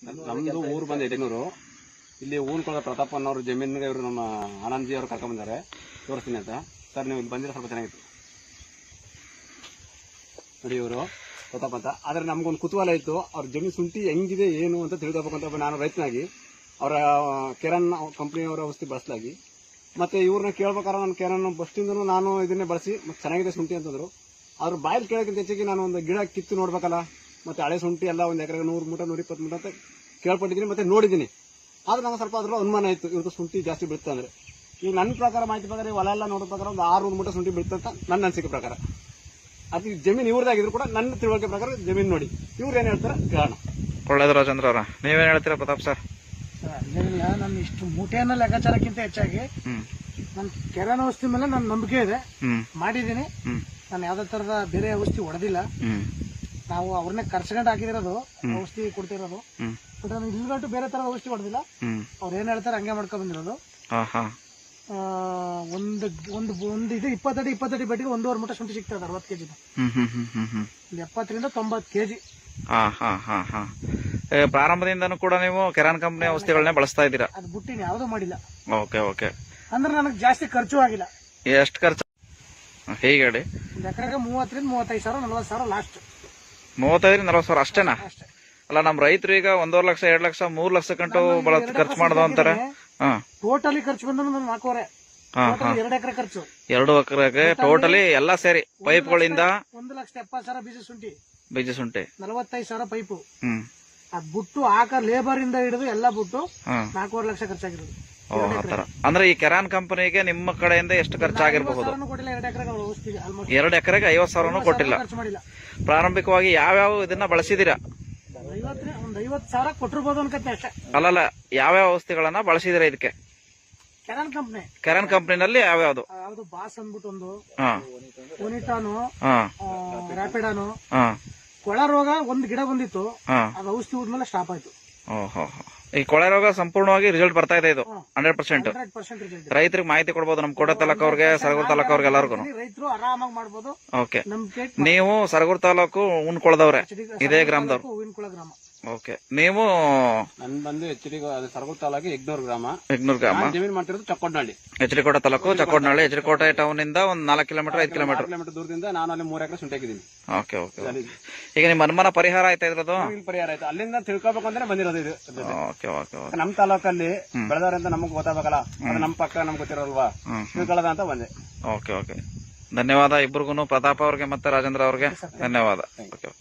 ನಮ್ದು ಊರು ಬಂದು ಯಡಿನೂರು. ಇಲ್ಲಿ ಊನ್ಕೊಳ ಪ್ರತಾಪ್ ಅನ್ನೋರು ಜಮೀನಿಗೆ ಇವರು ನಮ್ಮ ಆನಂದ್ಜಿ ಅವರು ಕರ್ಕೊಂಡ್ ಬಂದಾರೆ, ತೋರಿಸ್ತೀನಿ ಅಂತ. ಸರ್ ನೀವು ಇಲ್ಲಿ ಬಂದಿರೋ ಸ್ವಲ್ಪ ಚೆನ್ನಾಗಿತ್ತು ನೋಡಿ. ಇವರು ಪ್ರತಾಪ್ ಅಂತ. ಆದ್ರೆ ನಮ್ಗೊಂದು ಕುತೂಹಲ ಇತ್ತು, ಅವ್ರ ಜಮೀನು ಶುಂಠಿ ಹೆಂಗಿದೆ ಏನು ಅಂತ ತಿಳಿದಬೇಕಂತ ನಾನು ರೈತನಾಗಿ ಅವರ ಕೆರನ್ ಕಂಪ್ನಿಯವರ ಔಷಧಿ ಬಳಸಲಾಗಿ ಮತ್ತೆ ಇವ್ರನ್ನ ಕೇಳ್ಬೇಕಾದ್ರೆ ನಾನು ಕೆರನ್ ಬಸ್ಟಿಂದನೂ ನಾನು ಇದನ್ನೇ ಬಳಸಿ ಮತ್ತೆ ಚೆನ್ನಾಗಿದೆ ಶುಂಠಿ ಅಂತಂದ್ರು. ಅವ್ರ ಬಾಯಲ್ಲಿ ಕೇಳೋಕ್ಕಿಂತ ಹೆಚ್ಚಿಗೆ ನಾನು ಒಂದು ಗಿಡ ಕಿತ್ತು ನೋಡ್ಬೇಕಲ್ಲ, ಮತ್ತೆ ಹಳೆ ಶುಂಠಿ ಎಲ್ಲ ಒಂದು ಎಕರೆಗೆ 100 ಮೂಟ 120 ಮೂಟ ಅಂತ ಕೇಳ್ಪಟ್ಟಿದ್ದೀನಿ ಮತ್ತೆ ನೋಡಿದ್ದೀನಿ. ಆದ್ರೆ ನಂಗೆ ಸ್ವಲ್ಪ ಅದ್ರ ಅನುಮಾನ ಇತ್ತು, ಇವ್ರದ್ದು ಶುಂಠಿ ಜಾಸ್ತಿ ಬೀಳುತ್ತೆ ಅಂದ್ರೆ. ಈಗ ನನ್ನ ಪ್ರಕಾರ ಮಾಹಿತಿ ಪ್ರಕಾರ ಹೊಲ ಎಲ್ಲ ನೋಡೋ ಪ್ರಕಾರ ಒಂದು 600 ಮೂಟ ಶುಂಠಿ ಬೀಳುತ್ತೆ ಅಂತ ನನ್ನ ಅನಿಸಿಕೆ ಪ್ರಕಾರ. ಅದು ಜಮೀನು ಇವ್ರದಾಗಿದ್ರು ಕೂಡ ನನ್ನ ತಿಳುವಳಿಕೆ ಪ್ರಕಾರ ಜಮೀನು ನೋಡಿ ಇವ್ರು ಏನ್ ಹೇಳ್ತಾರೆ ಕೇಳೋಣ. ಒಳ್ಳೇದು ರಾಜೇಂದ್ರ ಅವರ, ನೀವೇನ್ ಹೇಳ್ತೀರಾ ಪ್ರತಾಪ್ ಸರ್? ಅಲ್ಲೇನಿಲ್ಲ, ನನ್ನ ಇಷ್ಟು ಮೂಟೆಯನ್ನ ಲೆಕ್ಕಾಚಾರಕ್ಕಿಂತ ಹೆಚ್ಚಾಗಿ ನನ್ನ ಕೆರನ್ ಔಷಧಿ ಮೇಲೆ ನನ್ನ ನಂಬಿಕೆ ಇದೆ, ಮಾಡಿದ್ದೀನಿ. ನಾನು ಯಾವ್ದೇ ತರದ ಬೇರೆ ಔಷಧಿ ಹೊಡೆದಿಲ್ಲ. ನಾವು ಅವ್ರನ್ನೇ ಕರ್ಸ್ಕೊಂಡು ಹಾಕಿದಿರೋದು ಔಷಧಿ ಕೊಡ್ತಿರೋದು. ಬಟ್ ನಾನು ಇಲ್ಗಂಟು ಬೇರೆ ತರದ ಔಷಧಿ ಹೊಡೆದಿಲ್ಲ. ಅವ್ರು ಏನ್ ಹೇಳ್ತಾರೆ ಹಂಗೆ ಮಾಡ್ಕೊಂಡ್ ಬಂದಿರೋದು. ಒಂದು ಇದು 20 ಅಡಿ ಬೆಟ್ಟಿಗೆ 1.5 ಮೂಟ ಶುಂಠಿ ಸಿಗ್ತದೆ 60 ಕೆಜಿ. 70 ರಿಂದ 90 ಕೆಜಿ. ಪ್ರಾರಂಭದಿಂದನೂ ಕೂಡ ನೀವು ಕೆರಾನ್ ಕಂಪನಿ ಔಷಧಿಗಳನ್ನೇ ಬಳಸ್ತಾ ಇದ್ದೀರಾ? ಅದು ಬಿಟ್ಟಿನಿ, ಯಾವ್ದು ಮಾಡಿಲ್ಲ. Okay okay. ಅಂದ್ರೆ ನನಗೆ ಜಾಸ್ತಿ ಖರ್ಚು ಆಗಿಲ್ಲ. ಎಷ್ಟು ಖರ್ಚು ಹೇಗೆ ಹೇಳಿ? ಒಂದು ಎಕರೆಗೆ 30 ರಿಂದ 35 ಸಾವಿರ 40 ಸಾವಿರ ಲಾಸ್ಟ್. 35 ರಿಂದ 40 ಸಾವಿರ ಅಷ್ಟೇನಾ? ಅಷ್ಟೇ. ಅಲ್ಲ ನಮ್ಮ ರೈತರು ಈಗ 1.5 ಲಕ್ಷ 2 ಲಕ್ಷ 3 ಲಕ್ಷ ಗಂಟು ಖರ್ಚು ಮಾಡೋದು ಅಂತಾರೆ. ಟೋಟಲಿ ಖರ್ಚು ಬಂದ 4 2 ಎಕರೆ ಖರ್ಚು. 2 ಎಕರೆಗೆ ಟೋಟಲಿ ಎಲ್ಲ ಸೇರಿ ಪೈಪ್ಗಳಿಂದ 1,70,000 ಬೀಜ ಶುಂಠಿ, 45 ಸಾವಿರ ಪೈಪು. ಅದ್ ಬಿಟ್ಟು ಹಾಕ ಲೇಬರ್ ಇಂದ ಹಿಡಿದು ಎಲ್ಲ ಬಿಟ್ಟು 4.5 ಲಕ್ಷ ಖರ್ಚಾಗಿರೋದು. ಅಂದ್ರೆ ಈ ಕೆರಾನ್ ಕಂಪನಿಗೆ ನಿಮ್ಮ ಕಡೆಯಿಂದ ಎಷ್ಟು ಖರ್ಚಾಗಿರಬಹುದು? 2 ಎಕರೆಗೆ 50,000 ಕೊಟ್ಟಿಲ್ಲ. ಪ್ರಾರಂಭಿಕವಾಗಿ ಯಾವ್ಯಾವ ಇದನ್ನ ಬಳಸಿದೀರಾ? ಒಂದು 50 ಸಾವಿರ ಕೊಟ್ಟಿರ್ಬೋದು ಅನ್ಕತ್ತೆ ಅಷ್ಟೇ. ಅಲ್ಲಲ್ಲ, ಯಾವ್ಯಾವ ಔಷಧಿಗಳನ್ನ ಬಳಸಿದಿರಾ ಇದಕ್ಕೆ? ಕೆರಾನ್ ಕಂಪನಿನಲ್ಲಿ ಯಾವ್ಯಾವ್ದು? ಯಾವ್ದು ಬಾಸ್ ಅಂದ್ಬಿಟ್ಟು ಒಂದು, ಓನಿಟಾನು, ರ್ಯಾಪಿಡಾನು. ಕೊಳ ರೋಗ ಒಂದು ಗಿಡ ಬಂದಿತ್ತು, ಅದು ಔಷಧಿ ಹೋದ್ಮೇಲೆ ಸ್ಟಾಪ್ ಆಯ್ತು. ಈ ಕೊಳೆ ರೋಗ ಸಂಪೂರ್ಣವಾಗಿ ರಿಸಲ್ಟ್ ಬರ್ತಾ ಇದೆ. ಇದು 100% 100% ರೈತರಿಗೆ ಮಾಹಿತಿ ಕೊಡಬಹುದು. ನಮ್ ಕೋಟೆ ತಾಲೂಕು ಅವ್ರಿಗೆ, ಸರಗೂರು ತಾಲೂಕು ಅವ್ರಿಗೆ ಎಲ್ಲರಿಗೂ ರೈತರು ಆರಾಮಾಗಿ ಮಾಡಬಹುದು. ಓಕೆ. ನೀವು ಸರಗೂರು ತಾಲೂಕು ಉಣ್ಕೊಳ್ದವ್ರೆ, ಇದೇ ಗ್ರಾಮದವ್ರು? ಹೂವಿನಕೊಳ ಗ್ರಾಮ. ಓಕೆ. ನೀವು? ನನ್ ಬಂದು ಸರಗೂರು ತಾಲೂಕು ಯಗ್ನೂರು ಗ್ರಾಮ. ಜಮೀನು ಮಾಡ್ತಿರೋದು ಚಕ್ಕೋಡ್ನಹಳ್ಳಿ, ಎಚ್.ಡಿ.ಕೋಟೆ ತಾಲೂಕು ಚಕ್ಕೋಡ್ನಹಳ್ಳಿ. ಎಚ್.ಡಿ.ಕೋಟೆ ಟೌನ್ ಇಂದ ಒಂದು 4 ಕಿಲೋಮೀಟರ್ 5 ಕಿಲೋಮೀಟರ್ ದೂರದಿಂದ ನಾನು ಅಲ್ಲಿ 3 ಎಕರೆ ಶುಂಠಿ ಹಾಕಿದ್ದೀನಿ. Okay okay. ಈಗ ನಿಮ್ಮ ಅನುಮಾನ ಪರಿಹಾರ ಆಯ್ತಾ ಇದ್ರದ್ದು? ಪರಿಹಾರ ಆಯ್ತು. ಅಲ್ಲಿಂದ ತಿಳ್ಕೊಬೇಕು ಅಂದ್ರೆ ಬಂದಿರೋದು ಇದು. Okay okay. ನಮ್ ತಾಲೂಕಲ್ಲಿ ಬೆಳೆದವರಿಂದ ನಮಗ್ ಗೊತ್ತಾಗಬೇಕಲ್ಲ, ನಮ್ ಪಕ್ಕ ನಮ್ಗೆ ಗೊತ್ತಿರೋಲ್ವಾ, ತಿಳ್ಕೊಳ್ಳೋದ ಅಂತ ಬಂದೆ. Okay okay. ಧನ್ಯವಾದ ಇಬ್ಬರಿಗೂ, ಪ್ರತಾಪ್ ಅವ್ರಿಗೆ ಮತ್ತೆ ರಾಜೇಂದ್ರ ಅವ್ರಿಗೆ ಧನ್ಯವಾದ. ಓಕೆ.